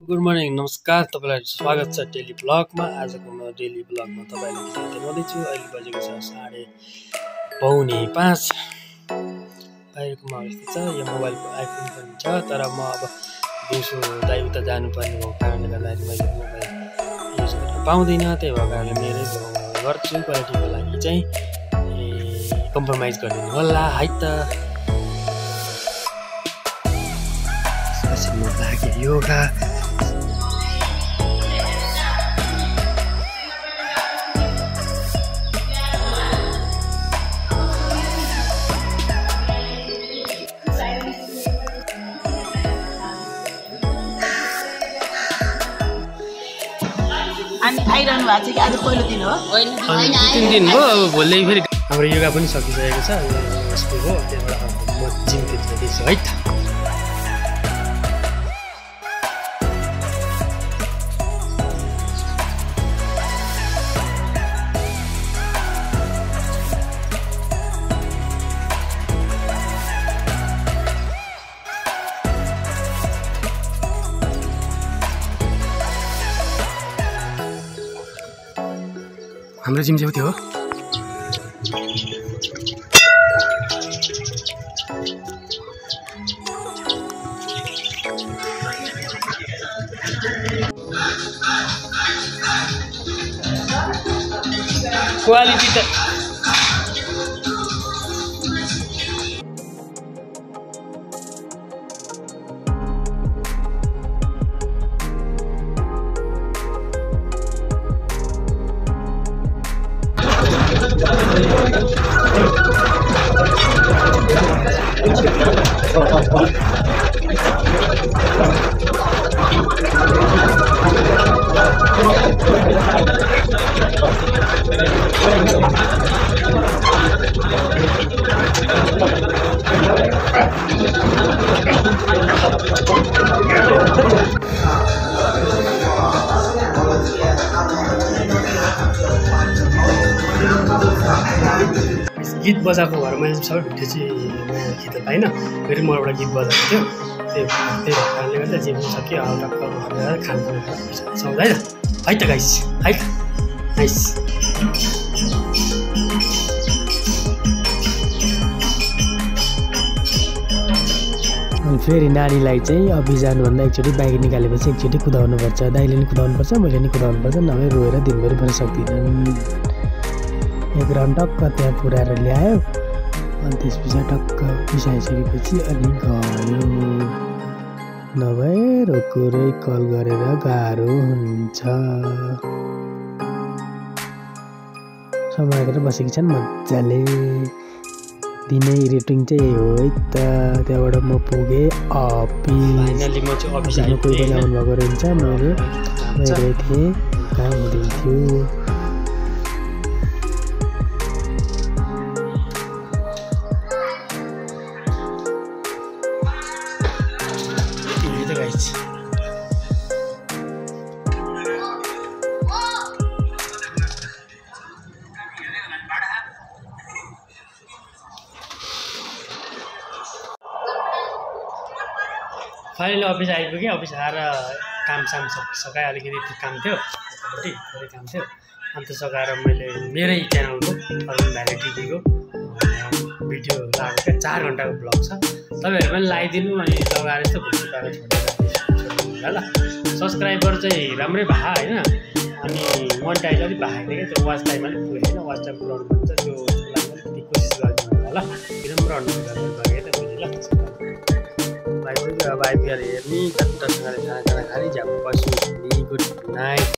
Good morning नमस्कार तपाईलाई स्वागत छ डेली ब्लगमा। आजको म डेली ब्लगमा तपाईलाई के देखाउँदैछु। अहिले बजेको छ 4:45। बाहिरको माहौल यस्तो छ। यो मोबाइलको आइफोन पनि छ, तर म अब दिउँसो दाइ उता जानुपर्ने भएको कारणले गर्दाखेरि मैले मोबाइल युज गर्न पाउँदिनँ। त्यही भएको कारणले मेरै गर्छु। क्वालिटीको लागि चाहिँ कम्प्रोमाइज गरिदिनु होला है त। म लाग्यो योगा अनि आइरहनु भएको छ कि आज पहिलो दिन हो? होइन, 3 दिन हो। अब भोलि फेरि हाम्रो योगा पनि सकिसकेको छ। स्कुल हो, त्यहाँबाट म जिमतिर जाँदैछु है त। हाम्रो जिम चाहिँ त्यो हो। क्वालिटी त गीत बजाएको घरमा सबै भिडियो चाहिँ मैले खिच्न पाइनँ। फेरि म एउटा गीत बजाएको थियो, त्यही कारणले गर्दा जिम सक्यो। अब टक्क खानुपर्ने है त गाइस, है त नाइस। अनि फेरि नानीलाई चाहिँ अघि जानुभन्दा एकचोटि बाइक निकालेपछि एकचोटि कुदाउनुपर्छ। दाइले नि कुदाउनुपर्छ, मैले नि कुदाउनुपर्छ, नभए रोएर दिनभरि पनि सक्दिनँ। एक राउन्ड टक्क त्यहाँ पुऱ्याएर ल्यायो। अनि त्यस पछाडि टक्क पिसाइसकेपछि अनि गयो। नभए रोकुरै कल गरेर गाह्रो हुन्छ। समातेर बसेकी छन् मजाले। दिनै रुटिन चाहिँ यही हो है त। त्यहाँबाट म पुगेँ अफिस। कोही बेला आउनुभएको रहन्छ, मैले थिएँ, काम हुँदैथ्यो। फाइनली अफिस आइपुगेँ। अफिस आएर कामसाम सकाएँ। अलिकति काम थियो, थोरै काम थियो। अन्त सकाएर मैले मेरै च्यानलको अर्बन भ्याली टिभीको भिडियो लगाएको क्या। 4 घन्टाको ब्लग छ। तपाईँहरू पनि लगाइदिनु। अनि लगाएर यस्तो भुटाएर छोडेर ल। सब्सक्राइबर चाहिँ राम्रै भयो होइन। अनि मोनेटाइज अलिक भएको क्या। त्यो वाच टाइम अलिक पुगेन। वाच टाइम पुऱ्याउनु पर्छ। त्यो लागि अलिकति कोसिस गरिदिनु होला ल। एकदम पुऱ्याउनु गरेँ त बुझेँ ल। अब आइपुग्यो। अब आइपुगेर हेर्ने टक्कसँगले खाना खाने झ्याप बस्नु। Good night.